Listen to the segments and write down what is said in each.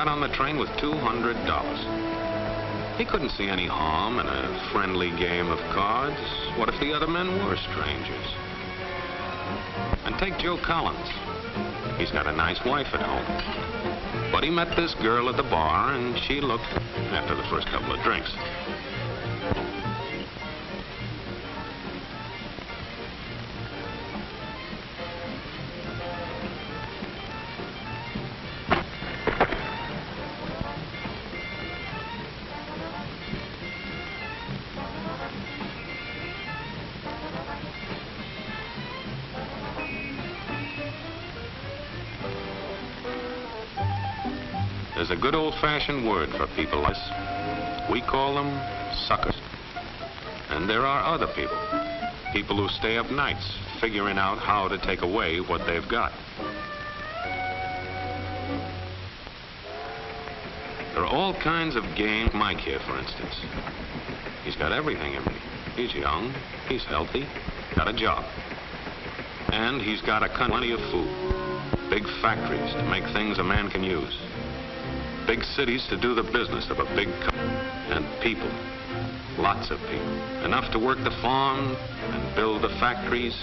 got on the train with $200. He couldn't see any harm in a friendly game of cards. What if the other men were strangers? And take Joe Collins. He's got a nice wife at home. But he met this girl at the bar, and she looked after the first couple of drinks. There's a good old-fashioned word for people like this. We call them suckers. And there are other people. People who stay up nights figuring out how to take away what they've got. There are all kinds of games. Mike here, for instance. He's got everything in me. He's young, he's healthy, got a job. And he's got plenty of food. Big factories to make things a man can use. Big cities to do the business of a big company. And people, lots of people. Enough to work the farm and build the factories,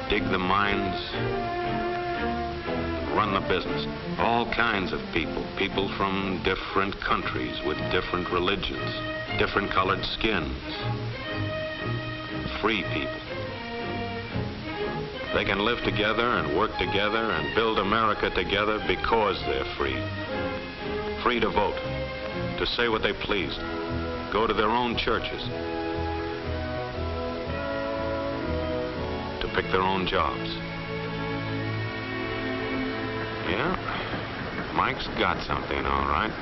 dig the mines, run the business. All kinds of people. People from different countries with different religions, different colored skins. Free people. They can live together and work together and build America together because they're free. Free to vote, to say what they please, go to their own churches, to pick their own jobs. Yeah, Mike's got something, all right.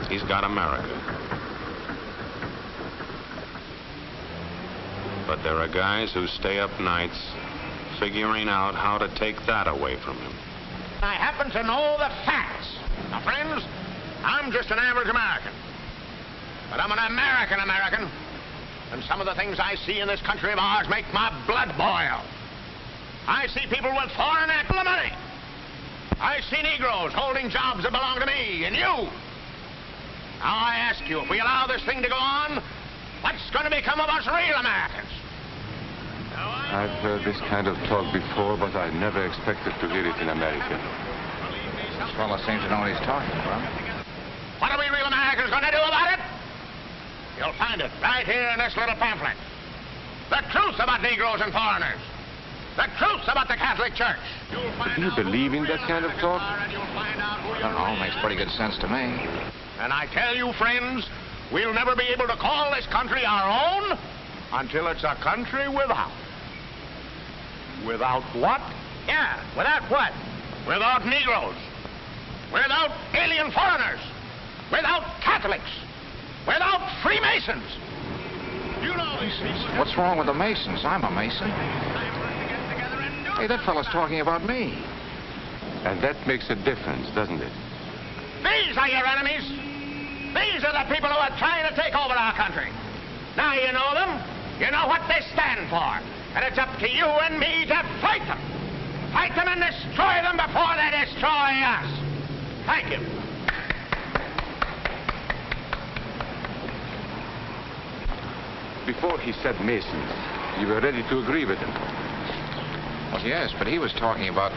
He's got America. But there are guys who stay up nights figuring out how to take that away from him. I happen to know the facts. Now, friends, I'm just an average American. But I'm an American. And some of the things I see in this country of ours make my blood boil. I see people with foreign money. I see Negroes holding jobs that belong to me and you. Now, I ask you, if we allow this thing to go on, what's going to become of us real Americans? I've heard this kind of talk before, but I never expected to hear it in America. This fellow seems to know what he's talking about. What are we real Americans going to do about it? You'll find it right here in this little pamphlet. The truth about Negroes and foreigners. The truth about the Catholic Church. Do you believe in that kind of talk? I don't know, makes pretty good sense to me. And I tell you, friends, we'll never be able to call this country our own until it's a country without. Without what? Yeah, without what? Without Negroes. Without alien foreigners. Without Catholics. Without Freemasons. You know these people. What's wrong with the Masons? I'm a Mason. Hey, that fellow's talking about me. And that makes a difference, doesn't it? These are your enemies. These are the people who are trying to take over our country. Now you know them. You know what they stand for. And it's up to you and me to fight them. Fight them and destroy them before they destroy us. Thank you. Before he said Masons, you were ready to agree with him. Well, yes, but he was talking about...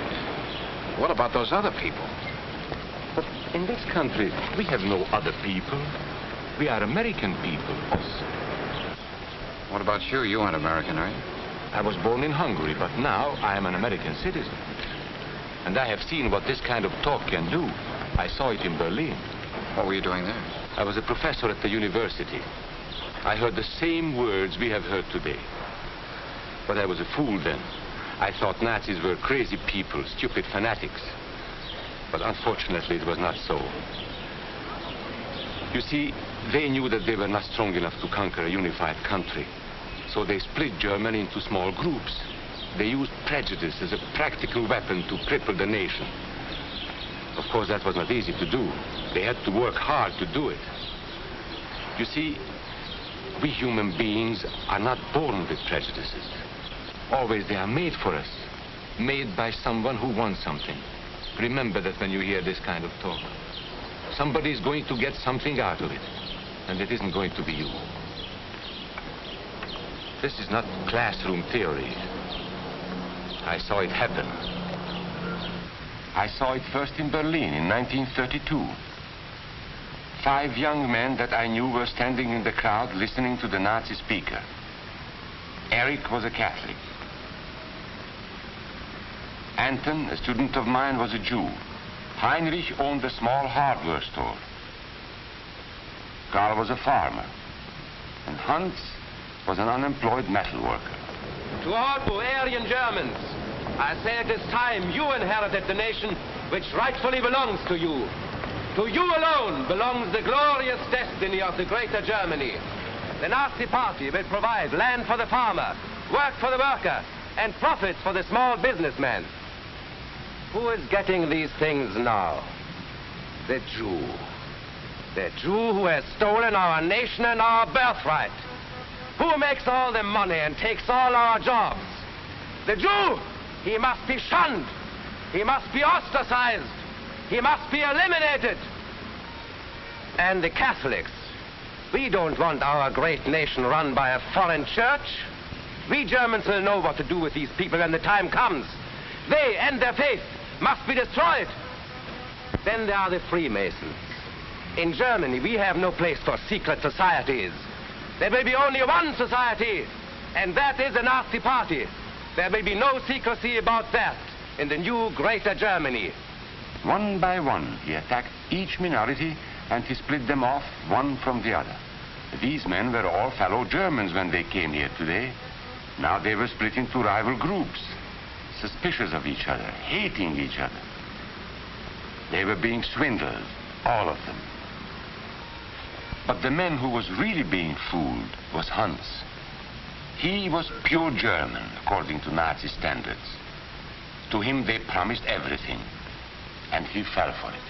What about those other people? But in this country, we have no other people. We are American people. What about you? You aren't American, are you? I was born in Hungary, but now I am an American citizen. And I have seen what this kind of talk can do. I saw it in Berlin. What were you doing there? I was a professor at the university. I heard the same words we have heard today. But I was a fool then. I thought Nazis were crazy people, stupid fanatics. But unfortunately, it was not so. You see, they knew that they were not strong enough to conquer a unified country. So they split Germany into small groups. They used prejudice as a practical weapon to cripple the nation. Of course, that was not easy to do. They had to work hard to do it. You see, we human beings are not born with prejudices. Always they are made for us. Made by someone who wants something. Remember that when you hear this kind of talk. Somebody's going to get something out of it, and it isn't going to be you. This is not classroom theory. I saw it happen. I saw it first in Berlin in 1932. 5 young men that I knew were standing in the crowd listening to the Nazi speaker. Eric was a Catholic. Anton, a student of mine, was a Jew. Heinrich owned a small hardware store. Karl was a farmer. And Hans was an unemployed metal worker. To all you Aryan Germans, I say it is time you inherited the nation which rightfully belongs to you. To you alone belongs the glorious destiny of the greater Germany. The Nazi Party will provide land for the farmer, work for the worker, and profits for the small businessman. Who is getting these things now? The Jew. The Jew who has stolen our nation and our birthright. Who makes all the money and takes all our jobs? The Jew! He must be shunned. He must be ostracized. He must be eliminated. And the Catholics. We don't want our great nation run by a foreign church. We Germans will know what to do with these people when the time comes. They and their faith must be destroyed. Then there are the Freemasons. In Germany, we have no place for secret societies. There will be only one society, and that is the Nazi Party. There will be no secrecy about that in the new greater Germany. One by one, he attacked each minority and he split them off one from the other. These men were all fellow Germans when they came here today. Now they were split into rival groups, suspicious of each other, hating each other. They were being swindled, all of them. But the man who was really being fooled was Hans. He was pure German, according to Nazi standards. To him they promised everything, and he fell for it.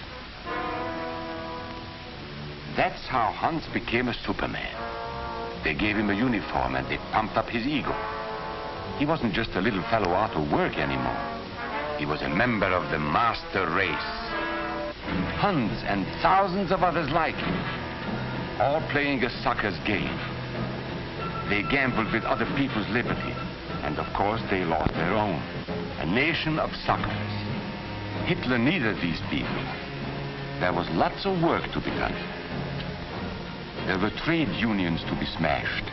That's how Hans became a Superman. They gave him a uniform and they pumped up his ego. He wasn't just a little fellow out of work anymore. He was a member of the master race. Hans and thousands of others like him, all playing a sucker's game. They gambled with other people's liberty, and of course they lost their own. A nation of suckers. Hitler needed these people. There was lots of work to be done. There were trade unions to be smashed,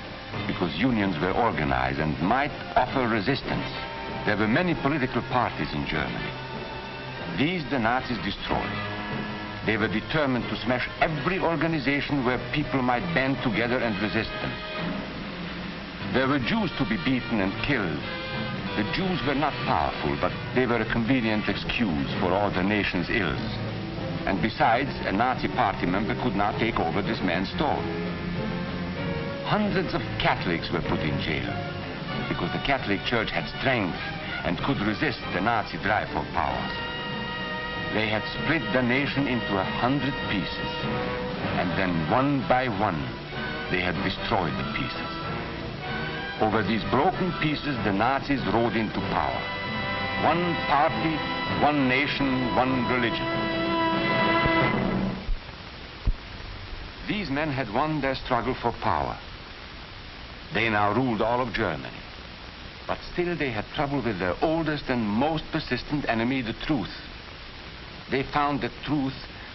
because unions were organized and might offer resistance. There were many political parties in Germany. These the Nazis destroyed. They were determined to smash every organization where people might band together and resist them. There were Jews to be beaten and killed. The Jews were not powerful, but they were a convenient excuse for all the nation's ills. And besides, a Nazi party member could not take over this man's store. Hundreds of Catholics were put in jail because the Catholic Church had strength and could resist the Nazi drive for power. They had split the nation into 100 pieces, and then one by one, they had destroyed the pieces. Over these broken pieces, the Nazis rode into power. One party, one nation, one religion. These men had won their struggle for power. They now ruled all of Germany. But still they had trouble with their oldest and most persistent enemy, the truth. They found that truth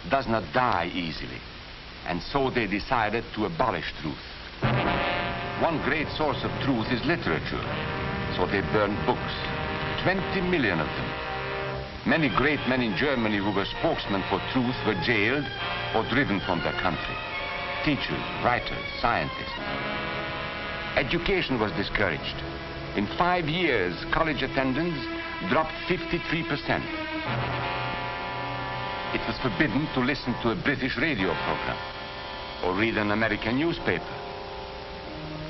does not die easily, and so they decided to abolish truth. One great source of truth is literature, so they burned books, 20 million of them. Many great men in Germany who were spokesmen for truth were jailed or driven from their country. Teachers, writers, scientists. Education was discouraged. In 5 years, college attendance dropped 53%. It was forbidden to listen to a British radio program or read an American newspaper.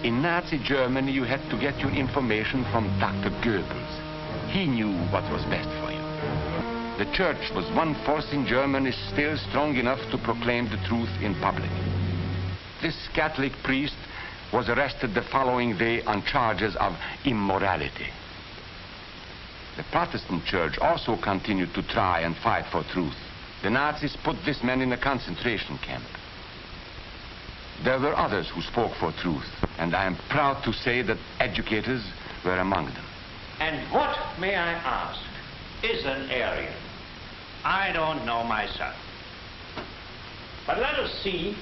In Nazi Germany, you had to get your information from Dr. Goebbels. He knew what was best for you. The church was one force in Germany still strong enough to proclaim the truth in public. This Catholic priest was arrested the following day on charges of immorality. The Protestant church also continued to try and fight for truth. The Nazis put this man in a concentration camp. There were others who spoke for truth, and I am proud to say that educators were among them. And what, may I ask, is an Aryan? I don't know myself. But let us see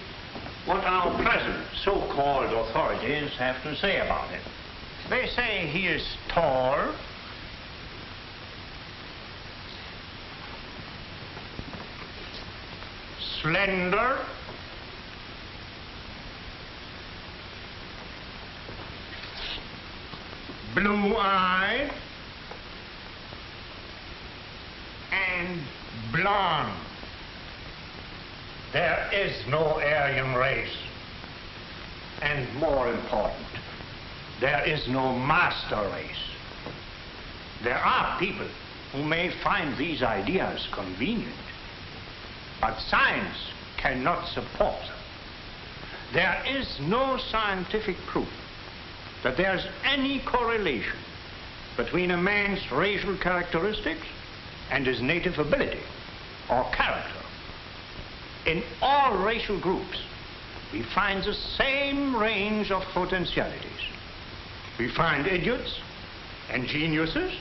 what our present so-called authorities have to say about it. They say he is tall, slender, blue-eyed, and blonde. There is no Aryan race. And more important, there is no master race. There are people who may find these ideas convenient, but science cannot support them. There is no scientific proof that there's any correlation between a man's racial characteristics and his native ability or character. In all racial groups, we find the same range of potentialities. We find idiots and geniuses.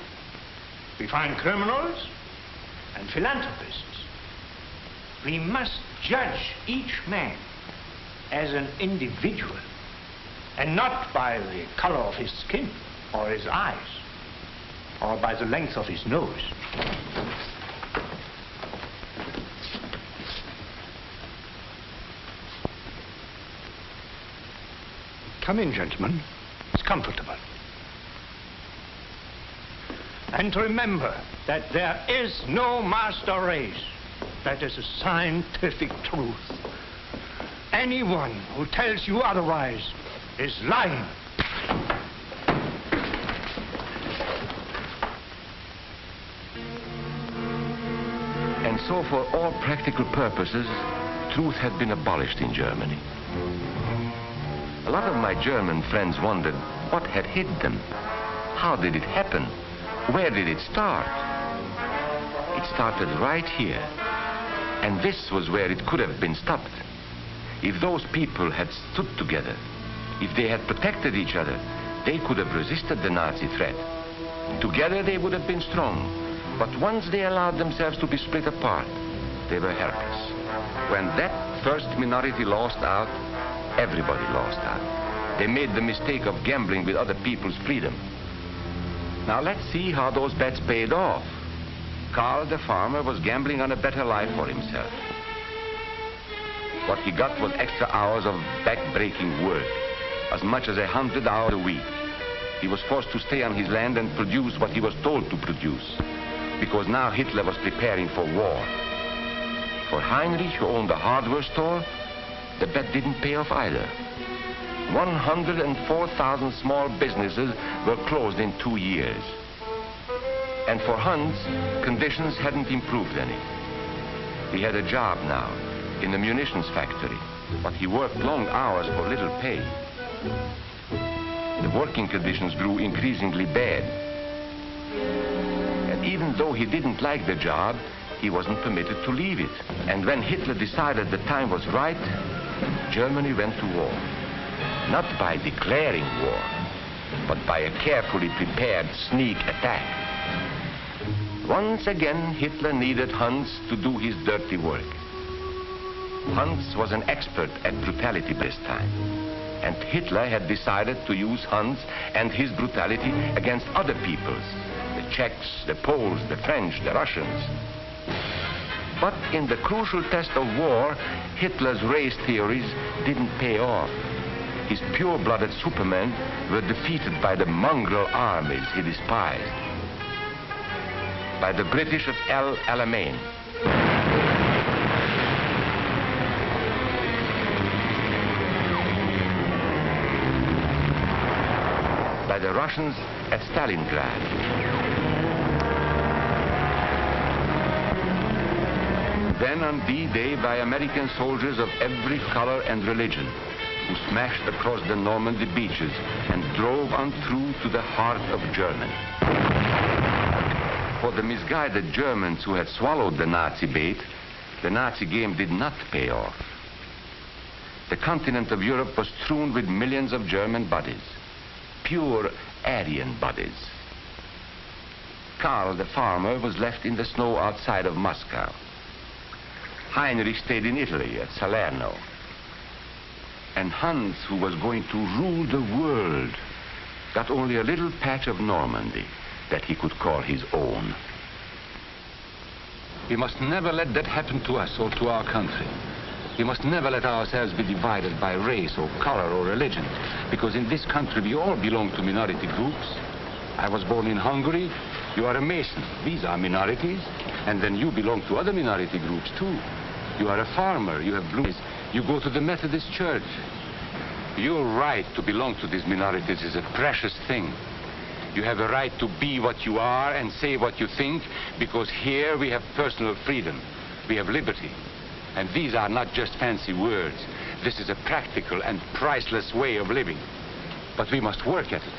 We find criminals and philanthropists. We must judge each man as an individual and not by the color of his skin or his eyes or by the length of his nose. Come in, gentlemen. It's comfortable. And remember that there is no master race. That is a scientific truth. Anyone who tells you otherwise is lying. And so for all practical purposes, truth had been abolished in Germany. A lot of my German friends wondered what had hit them. How did it happen? Where did it start? It started right here. And this was where it could have been stopped. If those people had stood together, if they had protected each other, they could have resisted the Nazi threat. Together they would have been strong. But once they allowed themselves to be split apart, they were helpless. When that first minority lost out, everybody lost out. They made the mistake of gambling with other people's freedom. Now let's see how those bets paid off. Karl the farmer was gambling on a better life for himself. What he got was extra hours of back-breaking work, as much as 100 hours a week. He was forced to stay on his land and produce what he was told to produce, because now Hitler was preparing for war. For Heinrich, who owned a hardware store, the bet didn't pay off either. 104,000 small businesses were closed in 2 years. And for Hans, conditions hadn't improved any. He had a job now in the munitions factory, but he worked long hours for little pay. The working conditions grew increasingly bad. And even though he didn't like the job, he wasn't permitted to leave it. And when Hitler decided the time was right, Germany went to war. Not by declaring war, but by a carefully prepared sneak attack. Once again, Hitler needed Hans to do his dirty work. Hans was an expert at brutality this time, and Hitler had decided to use Hans and his brutality against other peoples, the Czechs, the Poles, the French, the Russians. But in the crucial test of war, Hitler's race theories didn't pay off. His pure-blooded supermen were defeated by the mongrel armies he despised. By the British of El Alamein. By the Russians at Stalingrad. Then on D-Day by American soldiers of every color and religion, who smashed across the Normandy beaches and drove on through to the heart of Germany. For the misguided Germans who had swallowed the Nazi bait, the Nazi game did not pay off. The continent of Europe was strewn with millions of German bodies, pure Aryan bodies. Karl, the farmer, was left in the snow outside of Moscow. Heinrich stayed in Italy at Salerno. And Hans, who was going to rule the world, got only a little patch of Normandy that he could call his own. We must never let that happen to us or to our country. We must never let ourselves be divided by race or color or religion, because in this country we all belong to minority groups. I was born in Hungary. You are a Mason. These are minorities. And then you belong to other minority groups too. You are a farmer. You have blue eyes. You go to the Methodist Church. Your right to belong to these minorities is a precious thing. You have a right to be what you are and say what you think, because here we have personal freedom. We have liberty. And these are not just fancy words. This is a practical and priceless way of living. But we must work at it.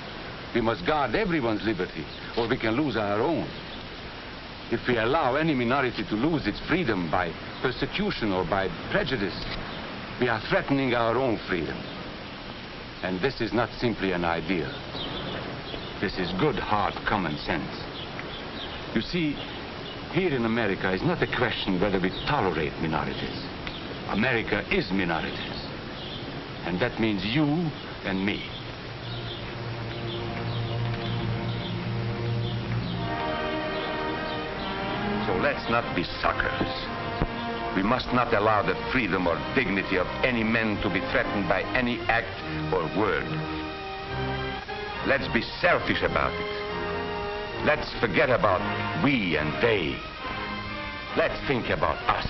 We must guard everyone's liberty, or we can lose our own. If we allow any minority to lose its freedom by persecution or by prejudice, we are threatening our own freedom. And this is not simply an idea. This is good, hard common sense. You see, here in America is not a question whether we tolerate minorities. America is minorities. And that means you and me. So let's not be suckers. We must not allow the freedom or dignity of any man to be threatened by any act or word. Let's be selfish about it. Let's forget about we and they. Let's think about us.